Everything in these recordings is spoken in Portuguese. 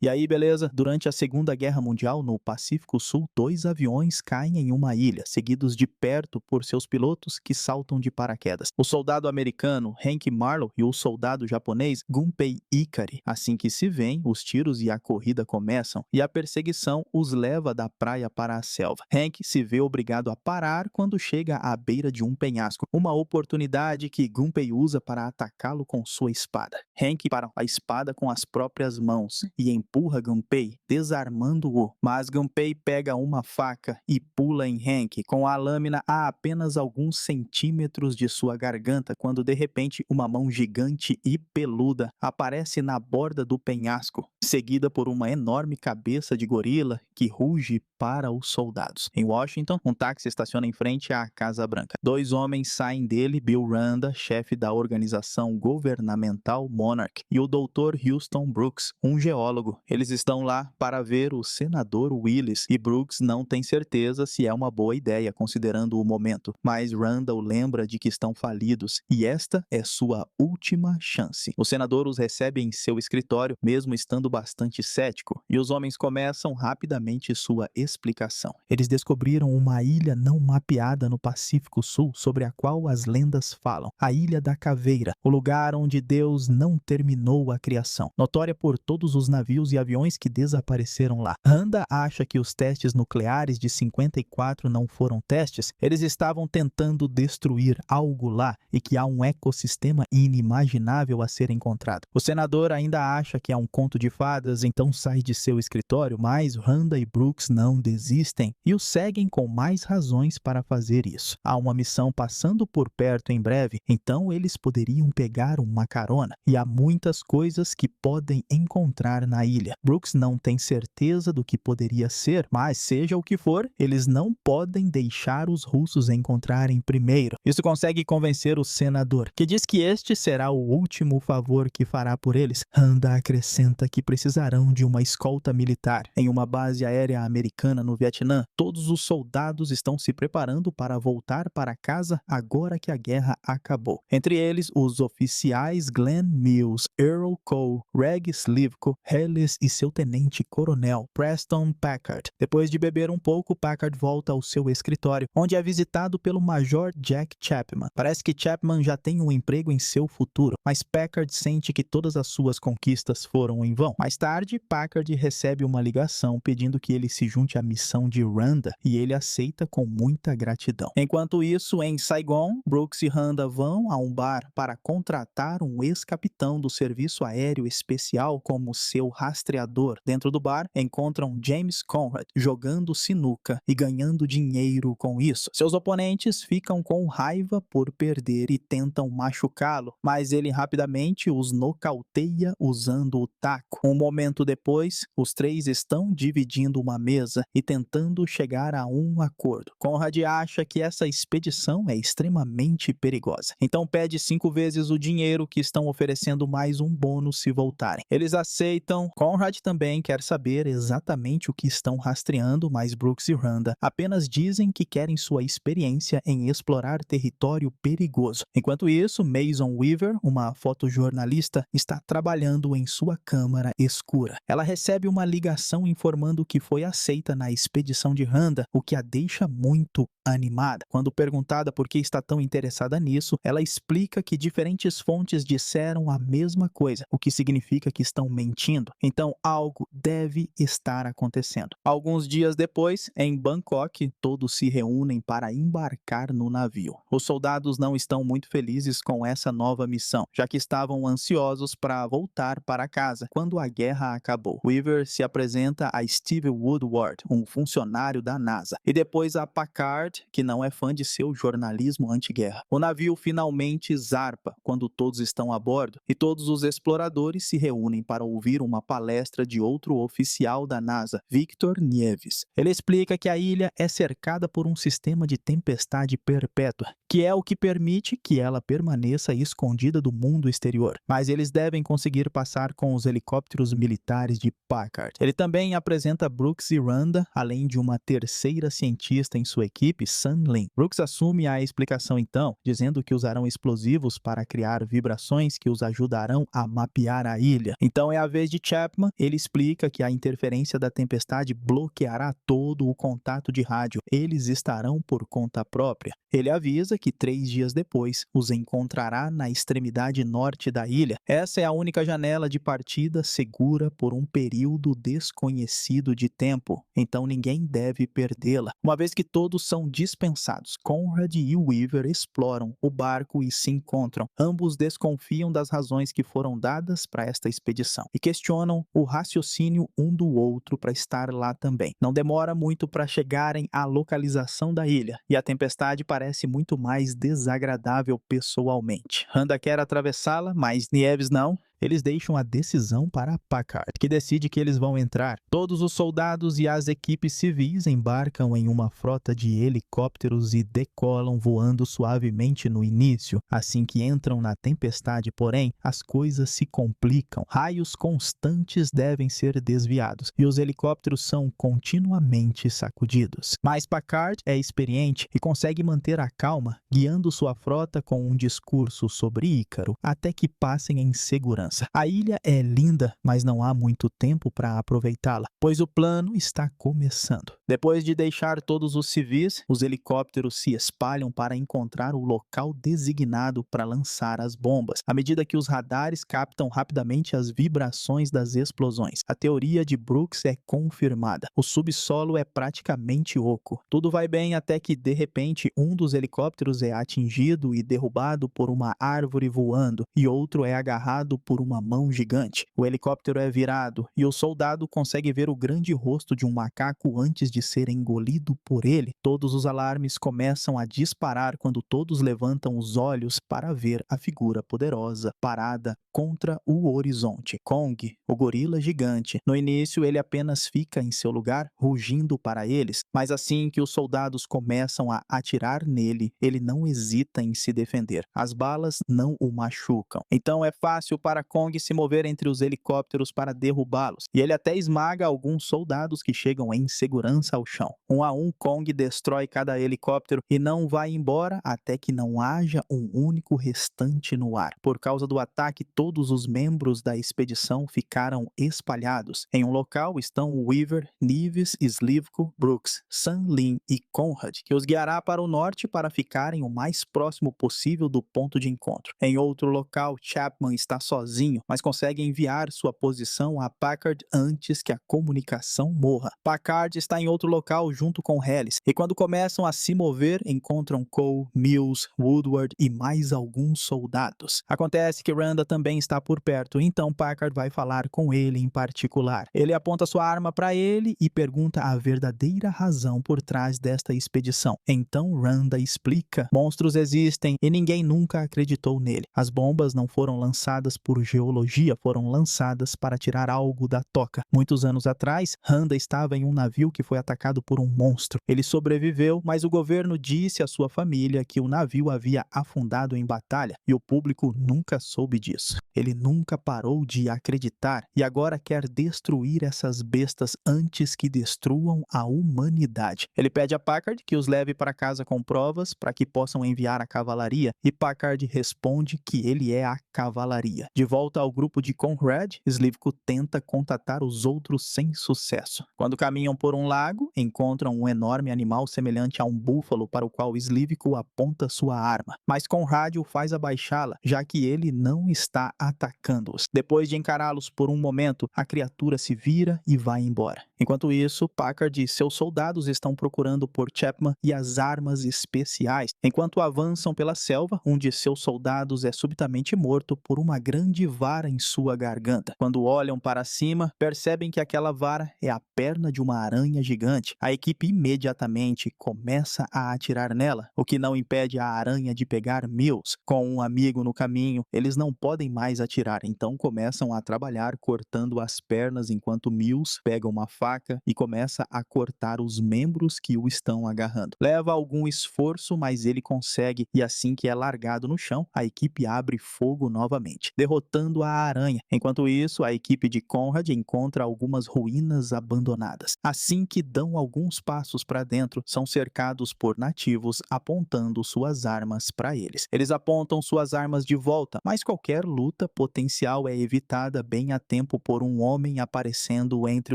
E aí, beleza? Durante a Segunda Guerra Mundial, no Pacífico Sul, 2 aviões caem em uma ilha, seguidos de perto por seus pilotos que saltam de paraquedas. O soldado americano Hank Marlowe e o soldado japonês Gunpei Ikari. Assim que se veem, os tiros e a corrida começam, e a perseguição os leva da praia para a selva. Hank se vê obrigado a parar quando chega à beira de um penhasco, uma oportunidade que Gunpei usa para atacá-lo com sua espada. Hank para a espada com as próprias mãos e empurra Gunpei, desarmando-o. Mas Gunpei pega uma faca e pula em Hank, com a lâmina a apenas alguns centímetros de sua garganta, quando de repente uma mão gigante e peluda aparece na borda do penhasco, seguida por uma enorme cabeça de gorila que ruge para os soldados. Em Washington, um táxi estaciona em frente à Casa Branca. 2 homens saem dele, Bill Randa, chefe da organização governamental Monarch, e o Dr. Houston Brooks, um geólogo. Eles estão lá para ver o senador Willis, e Brooks não tem certeza se é uma boa ideia, considerando o momento. Mas Randa o lembra de que estão falidos, e esta é sua última chance. O senador os recebe em seu escritório, mesmo estando bastante cético, e os homens começam rapidamente sua explicação. Eles descobriram uma ilha não mapeada no Pacífico Sul, sobre a qual as lendas falam, a Ilha da Caveira, o lugar onde Deus não terminou a criação, notória por todos os navios e aviões que desapareceram lá. Randa acha que os testes nucleares de 54 não foram testes, eles estavam tentando destruir algo lá e que há um ecossistema inimaginável a ser encontrado. O senador ainda acha que é um conto de fadas, então sai de seu escritório, mas Randa e Brooks não desistem e o seguem com mais razões para fazer isso. Há uma missão passando por perto em breve, então eles poderiam pegar uma carona, e há muitas coisas que podem encontrar na ilha. Brooks não tem certeza do que poderia ser, mas seja o que for, eles não podem deixar os russos encontrarem primeiro. Isso consegue convencer o senador, que diz que este será o último favor que fará por eles. Randa acrescenta que precisarão de uma escolta militar. Em uma base aérea americana no Vietnã, todos os soldados estão se preparando para voltar para casa agora que a guerra acabou. Entre eles, os oficiais Glenn Mills, Earl Cole, Reg Slivko, Hellis e seu tenente-coronel Preston Packard. Depois de beber um pouco, Packard volta ao seu escritório, onde é visitado pelo Major Jack Chapman. Parece que Chapman já tem um emprego em seu futuro, mas Packard sente que todas as suas conquistas foram em vão. Mais tarde, Packard recebe uma ligação pedindo que ele se junte à missão de Randa, e ele aceita com muita gratidão. Enquanto isso, em Saigon, Brooks e Randa vão a um bar para contratar um ex-capitão do Serviço Aéreo Especial como seu rastreador. Dentro do bar, encontram James Conrad jogando sinuca e ganhando dinheiro com isso. Seus oponentes ficam com raiva por perder e tentam machucá-lo, mas ele rapidamente os nocauteia usando o taco. Um momento depois, os três estão dividindo uma mesa e tentando chegar a um acordo. Conrad acha que essa expedição é extremamente perigosa, então pede 5 vezes o dinheiro que estão oferecendo, mais um bônus se voltarem. Eles aceitam. Conrad também quer saber exatamente o que estão rastreando, mas Brooks e Randa apenas dizem que querem sua experiência em explorar território perigoso. Enquanto isso, Mason Weaver, uma fotojornalista, está trabalhando em sua câmara escura. Ela recebe uma ligação informando que foi aceita na expedição de Randa, o que a deixa muito animada. Quando perguntada por que está tão interessada nisso, ela explica que diferentes fontes disseram a mesma coisa, o que significa que estão mentindo. Então algo deve estar acontecendo. Alguns dias depois, em Bangkok, todos se reúnem para embarcar no navio. Os soldados não estão muito felizes com essa nova missão, já que estavam ansiosos para voltar para casa quando a guerra acabou. Weaver se apresenta a Steve Woodward, um funcionário da NASA, e depois a Packard, que não é fã de seu jornalismo anti-guerra. O navio finalmente zarpa quando todos estão a bordo, e todos os exploradores se reúnem para ouvir uma palestra de outro oficial da NASA, Victor Nieves. Ele explica que a ilha é cercada por um sistema de tempestade perpétua, que que é o que permite que ela permaneça escondida do mundo exterior. Mas eles devem conseguir passar com os helicópteros militares de Packard. Ele também apresenta Brooks e Randa, além de uma terceira cientista em sua equipe, Sun Lin. Brooks assume a explicação então, dizendo que usarão explosivos para criar vibrações que os ajudarão a mapear a ilha. Então é a vez de Chapman. Ele explica que a interferência da tempestade bloqueará todo o contato de rádio. Eles estarão por conta própria. Ele avisa que 3 dias depois os encontrará na extremidade norte da ilha. Essa é a única janela de partida segura por um período desconhecido de tempo, então ninguém deve perdê-la. Uma vez que todos são dispensados, Conrad e Weaver exploram o barco e se encontram. Ambos desconfiam das razões que foram dadas para esta expedição e questionam o raciocínio um do outro para estar lá também. Não demora muito para chegarem à localização da ilha e a tempestade parece muito mais desagradável pessoalmente. Randa quer atravessá-la, mas Nieves não. Eles deixam a decisão para Packard, que decide que eles vão entrar. Todos os soldados e as equipes civis embarcam em uma frota de helicópteros e decolam voando suavemente no início. Assim que entram na tempestade, porém, as coisas se complicam. Raios constantes devem ser desviados e os helicópteros são continuamente sacudidos. Mas Packard é experiente e consegue manter a calma, guiando sua frota com um discurso sobre Ícaro, até que passem em segurança. A ilha é linda, mas não há muito tempo para aproveitá-la, pois o plano está começando. Depois de deixar todos os civis, os helicópteros se espalham para encontrar o local designado para lançar as bombas, à medida que os radares captam rapidamente as vibrações das explosões. A teoria de Brooks é confirmada. O subsolo é praticamente oco. Tudo vai bem até que, de repente, um dos helicópteros é atingido e derrubado por uma árvore voando, e outro é agarrado por uma mão gigante. O helicóptero é virado e o soldado consegue ver o grande rosto de um macaco antes de ser engolido por ele. Todos os alarmes começam a disparar quando todos levantam os olhos para ver a figura poderosa parada contra o horizonte. Kong, o gorila gigante. No início, ele apenas fica em seu lugar, rugindo para eles, mas assim que os soldados começam a atirar nele, ele não hesita em se defender. As balas não o machucam. Então é fácil para Kong se mover entre os helicópteros para derrubá-los, e ele até esmaga alguns soldados que chegam em segurança ao chão. Um a um, Kong destrói cada helicóptero e não vai embora até que não haja um único restante no ar. Por causa do ataque, todos os membros da expedição ficaram espalhados. Em um local estão Weaver, Nieves, Slivko, Brooks, Sun Lin e Conrad, que os guiará para o norte para ficarem o mais próximo possível do ponto de encontro. Em outro local, Chapman está sozinho, mas consegue enviar sua posição a Packard antes que a comunicação morra. Packard está em outro local junto com Hellis, e quando começam a se mover, encontram Cole, Mills, Woodward e mais alguns soldados. Acontece que Randa também está por perto, então Packard vai falar com ele em particular. Ele aponta sua arma para ele e pergunta a verdadeira razão por trás desta expedição. Então Randa explica: monstros existem e ninguém nunca acreditou nele. As bombas não foram lançadas por geologia, foram lançadas para tirar algo da toca. Muitos anos atrás, Randa estava em um navio que foi atacado por um monstro. Ele sobreviveu, mas o governo disse à sua família que o navio havia afundado em batalha e o público nunca soube disso. Ele nunca parou de acreditar e agora quer destruir essas bestas antes que destruam a humanidade. Ele pede a Packard que os leve para casa com provas para que possam enviar a cavalaria, e Packard responde que ele é a cavalaria. De volta ao grupo de Conrad, Slivko tenta contatar os outros sem sucesso. Quando caminham por um lago, encontram um enorme animal semelhante a um búfalo para o qual Slivko aponta sua arma, mas Conrad o faz abaixá-la, já que ele não está atacando-os. Depois de encará-los por um momento, a criatura se vira e vai embora. Enquanto isso, Packard e seus soldados estão procurando por Chapman e as armas especiais. Enquanto avançam pela selva, um de seus soldados é subitamente morto por uma grande grande vara em sua garganta. Quando olham para cima, percebem que aquela vara é a perna de uma aranha gigante. A equipe imediatamente começa a atirar nela, o que não impede a aranha de pegar Mills. Com um amigo no caminho, eles não podem mais atirar, então começam a trabalhar cortando as pernas enquanto Mills pega uma faca e começa a cortar os membros que o estão agarrando. Leva algum esforço, mas ele consegue, e assim que é largado no chão, a equipe abre fogo novamente, derrotando a aranha. Enquanto isso, a equipe de Conrad encontra algumas ruínas abandonadas. Assim que dão alguns passos para dentro, são cercados por nativos apontando suas armas para eles. Eles apontam suas armas de volta, mas qualquer luta potencial é evitada bem a tempo por um homem aparecendo entre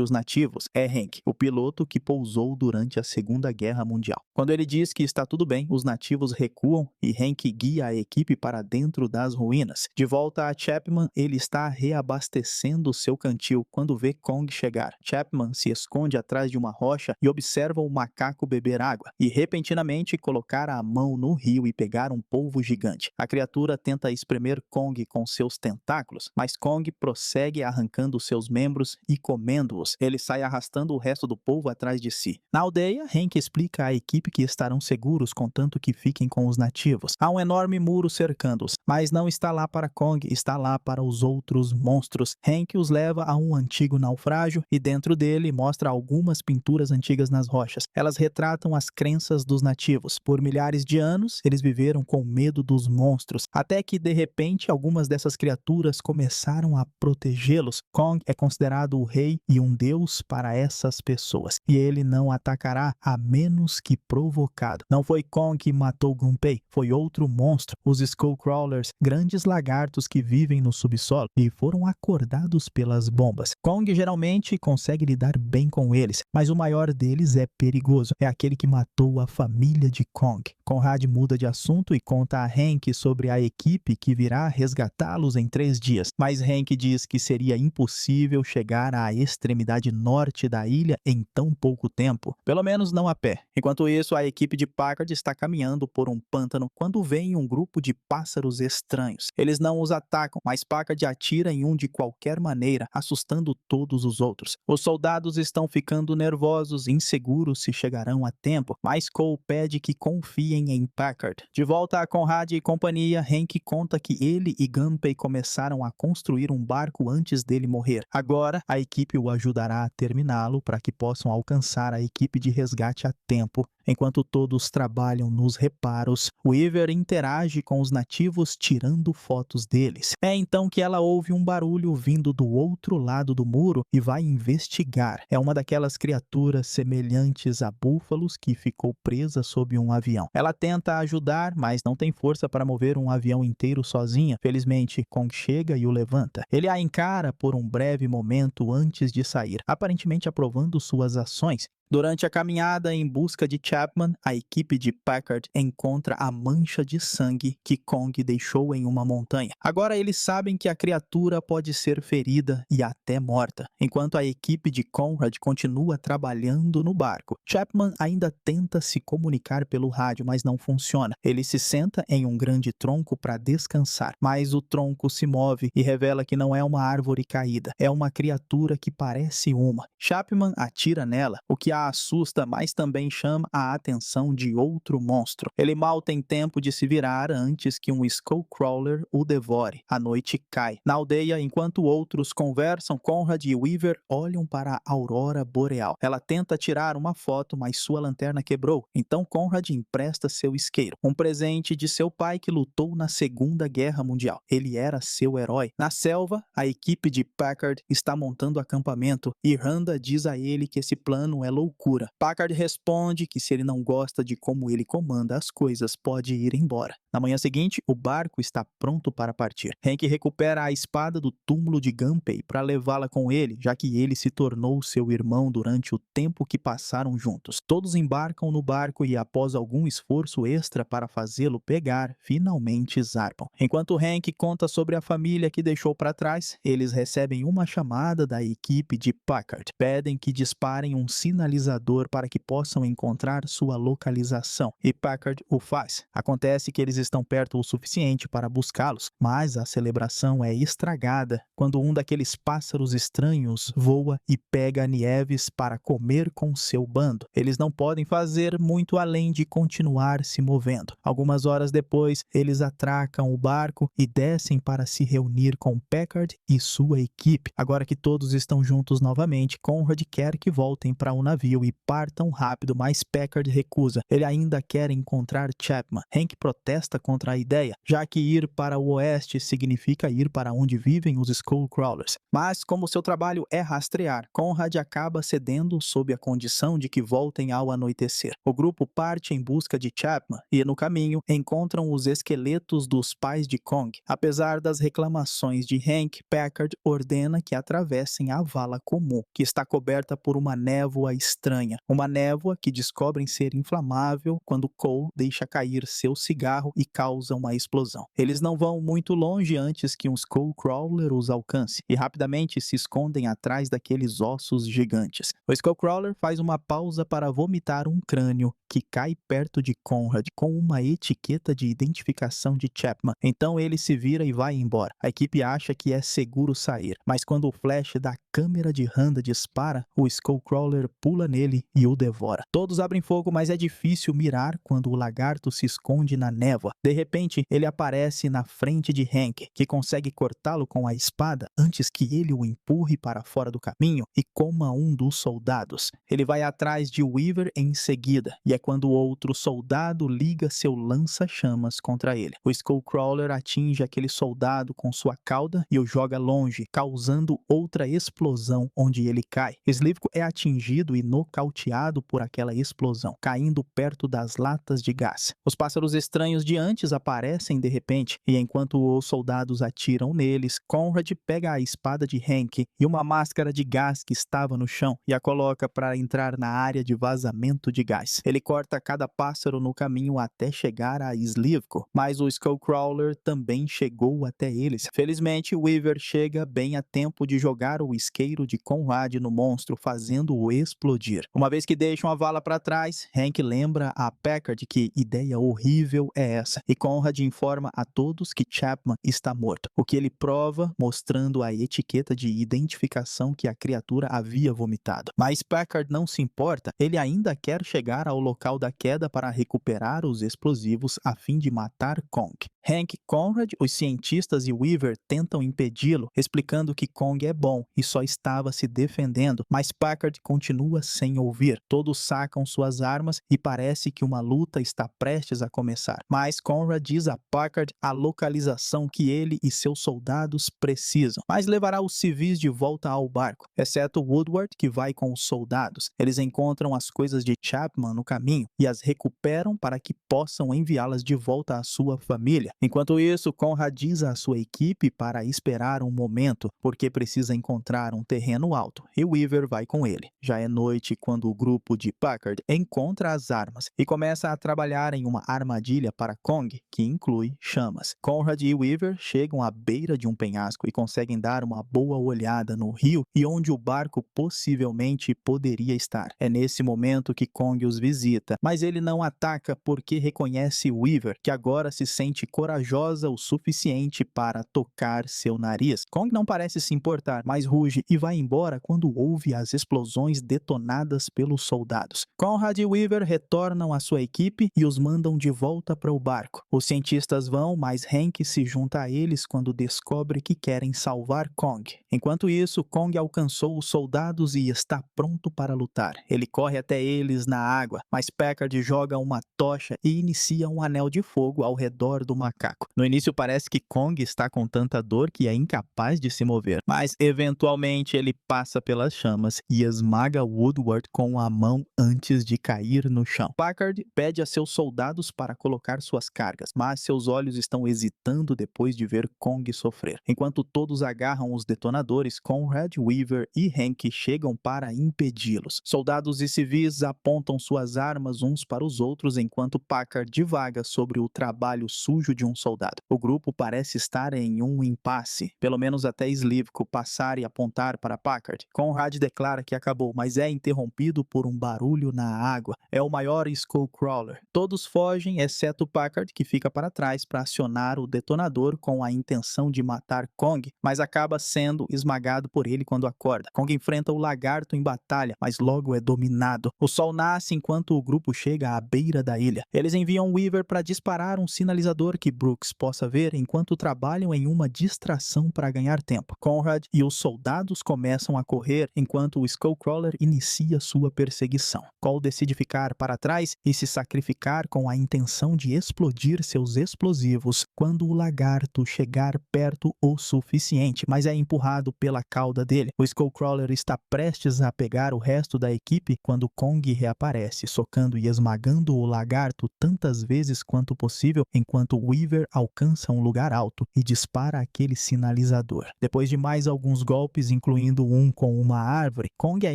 os nativos. É Hank, o piloto que pousou durante a Segunda Guerra Mundial. Quando ele diz que está tudo bem, os nativos recuam e Hank guia a equipe para dentro das ruínas. De volta a Chapman, ele está reabastecendo seu cantil quando vê Kong chegar. Chapman se esconde atrás de uma rocha e observa o macaco beber água e repentinamente colocar a mão no rio e pegar um polvo gigante. A criatura tenta espremer Kong com seus tentáculos, mas Kong prossegue arrancando seus membros e comendo-os. Ele sai arrastando o resto do polvo atrás de si. Na aldeia, Hank explica à equipe que estarão seguros contanto que fiquem com os nativos. Há um enorme muro cercando-os, mas não está lá para Kong, está lá para os outros monstros. Hank os leva a um antigo naufrágio e dentro dele mostra algumas pinturas antigas nas rochas. Elas retratam as crenças dos nativos. Por milhares de anos, eles viveram com medo dos monstros, até que de repente algumas dessas criaturas começaram a protegê-los. Kong é considerado o rei e um deus para essas pessoas, e ele não atacará a menos que provocado. Não foi Kong que matou Gunpei, foi outro monstro, os Skullcrawlers, grandes lagartos que vivem no subsolo e foram acordados pelas bombas. Kong geralmente consegue lidar bem com eles, mas o maior deles é perigoso, é aquele que matou a família de Kong. Conrad muda de assunto e conta a Hank sobre a equipe que virá resgatá-los em 3 dias, mas Hank diz que seria impossível chegar à extremidade norte da ilha em tão pouco tempo, pelo menos não a pé. Enquanto isso, a equipe de Packard está caminhando por um pântano quando vem um grupo de pássaros estranhos. Eles não os atacam, mas Packard atira em um de qualquer maneira, assustando todos os outros. Os soldados estão ficando nervosos, inseguros se chegarão a tempo, mas Cole pede que confiem em Packard. De volta a Conrad e companhia, Hank conta que ele e Gunpei começaram a construir um barco antes dele morrer. Agora, a equipe o ajudará a terminá-lo para que possam alcançar a equipe de resgate a tempo. Enquanto todos trabalham nos reparos, Weaver interage com os nativos tirando fotos deles. É então que ela ouve um barulho vindo do outro lado do muro e vai investigar. É uma daquelas criaturas semelhantes a búfalos que ficou presa sob um avião. Ela tenta ajudar, mas não tem força para mover um avião inteiro sozinha. Felizmente, Kong chega e o levanta. Ele a encara por um breve momento antes de sair, aparentemente aprovando suas ações. Durante a caminhada em busca de Chapman, a equipe de Packard encontra a mancha de sangue que Kong deixou em uma montanha. Agora eles sabem que a criatura pode ser ferida e até morta. Enquanto a equipe de Conrad continua trabalhando no barco, Chapman ainda tenta se comunicar pelo rádio, mas não funciona. Ele se senta em um grande tronco para descansar, mas o tronco se move e revela que não é uma árvore caída, é uma criatura que parece uma. Chapman atira nela, o que a assusta, mas também chama a atenção de outro monstro. Ele mal tem tempo de se virar antes que um Skullcrawler o devore. A noite cai. Na aldeia, enquanto outros conversam, Conrad e Weaver olham para a aurora boreal. Ela tenta tirar uma foto, mas sua lanterna quebrou. Então Conrad empresta seu isqueiro, um presente de seu pai que lutou na Segunda Guerra Mundial. Ele era seu herói. Na selva, a equipe de Packard está montando acampamento e Randa diz a ele que esse plano é loucura. Packard responde que se ele não gosta de como ele comanda as coisas, pode ir embora. Na manhã seguinte, o barco está pronto para partir. Hank recupera a espada do túmulo de Gunpei para levá-la com ele, já que ele se tornou seu irmão durante o tempo que passaram juntos. Todos embarcam no barco e, após algum esforço extra para fazê-lo pegar, finalmente zarpam. Enquanto Hank conta sobre a família que deixou para trás, eles recebem uma chamada da equipe de Packard. Pedem que disparem um sinalizador sinalizador para que possam encontrar sua localização, e Packard o faz. Acontece que eles estão perto o suficiente para buscá-los, mas a celebração é estragada quando um daqueles pássaros estranhos voa e pega Nieves para comer com seu bando. Eles não podem fazer muito além de continuar se movendo. Algumas horas depois, eles atracam o barco e descem para se reunir com Packard e sua equipe. Agora que todos estão juntos novamente, Conrad quer que voltem para o navio e partam rápido, mas Packard recusa. Ele ainda quer encontrar Chapman. Hank protesta contra a ideia, já que ir para o oeste significa ir para onde vivem os Skullcrawlers. Mas, como seu trabalho é rastrear, Conrad acaba cedendo sob a condição de que voltem ao anoitecer. O grupo parte em busca de Chapman e, no caminho, encontram os esqueletos dos pais de Kong. Apesar das reclamações de Hank, Packard ordena que atravessem a vala comum, que está coberta por uma névoa estranha. Uma névoa que descobrem ser inflamável quando Cole deixa cair seu cigarro e causa uma explosão. Eles não vão muito longe antes que um Skullcrawler os alcance e rapidamente se escondem atrás daqueles ossos gigantes. O Skullcrawler faz uma pausa para vomitar um crânio que cai perto de Conrad com uma etiqueta de identificação de Chapman. Então ele se vira e vai embora. A equipe acha que é seguro sair, mas quando o flash da câmera de Randa dispara, o Skullcrawler pula nele e o devora. Todos abrem fogo, mas é difícil mirar quando o lagarto se esconde na névoa. De repente, ele aparece na frente de Hank, que consegue cortá-lo com a espada antes que ele o empurre para fora do caminho e coma um dos soldados. Ele vai atrás de Weaver em seguida, e é quando outro soldado liga seu lança-chamas contra ele. O Skullcrawler atinge aquele soldado com sua cauda e o joga longe, causando outra explosão onde ele cai. Slivko é atingido e nocauteado por aquela explosão, caindo perto das latas de gás. Os pássaros estranhos de antes aparecem de repente, e enquanto os soldados atiram neles, Conrad pega a espada de Hank e uma máscara de gás que estava no chão e a coloca para entrar na área de vazamento de gás. Ele corta cada pássaro no caminho até chegar a Slivko, mas o Skullcrawler também chegou até eles. Felizmente, Weaver chega bem a tempo de jogar o isqueiro de Conrad no monstro, fazendo-o explodir. Uma vez que deixam a vala para trás, Hank lembra a Packard que ideia horrível é essa, e Conrad informa a todos que Chapman está morto, o que ele prova mostrando a etiqueta de identificação que a criatura havia vomitado. Mas Packard não se importa, ele ainda quer chegar ao local da queda para recuperar os explosivos a fim de matar Kong. Hank, Conrad, os cientistas e Weaver tentam impedi-lo, explicando que Kong é bom e só estava se defendendo, mas Packard continua sem ouvir. Todos sacam suas armas e parece que uma luta está prestes a começar. Mas Conrad diz a Packard a localização que ele e seus soldados precisam, mas levará os civis de volta ao barco, exceto Woodward, que vai com os soldados. Eles encontram as coisas de Chapman no caminho e as recuperam para que possam enviá-las de volta à sua família. Enquanto isso, Conrad diz à sua equipe para esperar um momento, porque precisa encontrar um terreno alto, e Weaver vai com ele. Já é noite quando o grupo de Packard encontra as armas e começa a trabalhar em uma armadilha para Kong, que inclui chamas. Conrad e Weaver chegam à beira de um penhasco e conseguem dar uma boa olhada no rio e onde o barco possivelmente poderia estar. É nesse momento que Kong os visita, mas ele não ataca porque reconhece Weaver, que agora se sente corajosa o suficiente para tocar seu nariz. Kong não parece se importar, mas ruge e vai embora quando ouve as explosões detonadas pelos soldados. Conrad e Weaver retornam à sua equipe e os mandam de volta para o barco. Os cientistas vão, mas Hank se junta a eles quando descobre que querem salvar Kong. Enquanto isso, Kong alcançou os soldados e está pronto para lutar. Ele corre até eles na água, mas Packard joga uma tocha e inicia um anel de fogo ao redor do macaco. No início parece que Kong está com tanta dor que é incapaz de se mover, mas eventualmente ele passa pelas chamas e esmaga Woodward com a mão antes de cair no chão. Packard pede a seus soldados para colocar suas cargas, mas seus olhos estão hesitando depois de ver Kong sofrer. Enquanto todos agarram os detonadores, Conrad, Weaver e Hank chegam para impedi-los. Soldados e civis apontam suas armas uns para os outros enquanto Packard divaga sobre o trabalho sujo de de um soldado. O grupo parece estar em um impasse, pelo menos até Slivko passar e apontar para Packard. Conrad declara que acabou, mas é interrompido por um barulho na água. É o maior Skullcrawler. Todos fogem, exceto Packard, que fica para trás para acionar o detonador com a intenção de matar Kong, mas acaba sendo esmagado por ele quando acorda. Kong enfrenta o lagarto em batalha, mas logo é dominado. O sol nasce enquanto o grupo chega à beira da ilha. Eles enviam Weaver para disparar um sinalizador que Brooks possa ver enquanto trabalham em uma distração para ganhar tempo. Conrad e os soldados começam a correr enquanto o Skullcrawler inicia sua perseguição. Cole decide ficar para trás e se sacrificar com a intenção de explodir seus explosivos quando o lagarto chegar perto o suficiente, mas é empurrado pela cauda dele. O Skullcrawler está prestes a pegar o resto da equipe quando Kong reaparece, socando e esmagando o lagarto tantas vezes quanto possível, enquanto Weaver alcança um lugar alto e dispara aquele sinalizador. Depois de mais alguns golpes, incluindo um com uma árvore, Kong é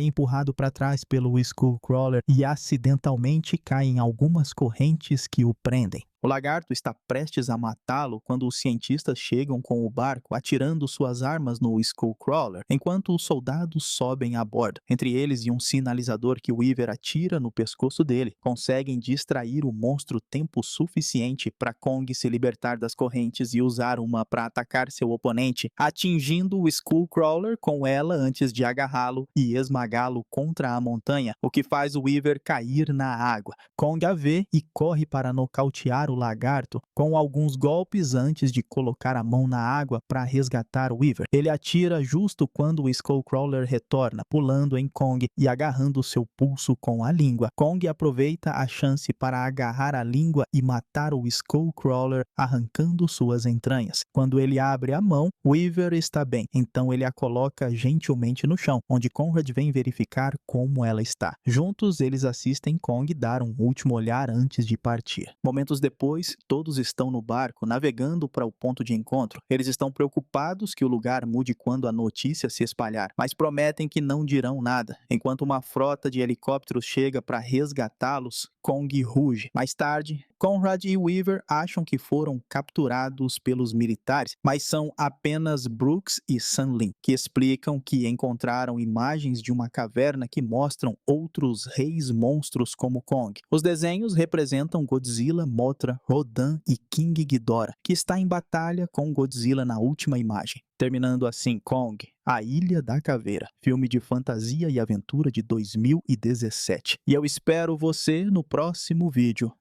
empurrado para trás pelo Skullcrawler e acidentalmente cai em algumas correntes que o prendem. O lagarto está prestes a matá-lo quando os cientistas chegam com o barco atirando suas armas no Skullcrawler, enquanto os soldados sobem a bordo. Entre eles e um sinalizador que Weaver atira no pescoço dele, conseguem distrair o monstro tempo suficiente para Kong se libertar das correntes e usar uma para atacar seu oponente, atingindo o Skullcrawler com ela antes de agarrá-lo e esmagá-lo contra a montanha, o que faz o Weaver cair na água. Kong a vê e corre para nocautear o lagarto com alguns golpes antes de colocar a mão na água para resgatar Weaver. Ele atira justo quando o Skullcrawler retorna, pulando em Kong e agarrando seu pulso com a língua. Kong aproveita a chance para agarrar a língua e matar o Skullcrawler, arrancando suas entranhas. Quando ele abre a mão, Weaver está bem, então ele a coloca gentilmente no chão, onde Conrad vem verificar como ela está. Juntos, eles assistem Kong dar um último olhar antes de partir. Momentos depois, todos estão no barco, navegando para o ponto de encontro. Eles estão preocupados que o lugar mude quando a notícia se espalhar, mas prometem que não dirão nada. Enquanto uma frota de helicópteros chega para resgatá-los, Kong ruge. Mais tarde, Conrad e Weaver acham que foram capturados pelos militares, mas são apenas Brooks e Sunlin, que explicam que encontraram imagens de uma caverna que mostram outros reis monstros como Kong. Os desenhos representam Godzilla, Mothra, Rodan e King Ghidorah, que está em batalha com Godzilla na última imagem. Terminando assim Kong, A Ilha da Caveira, filme de fantasia e aventura de 2017. E eu espero você no próximo vídeo.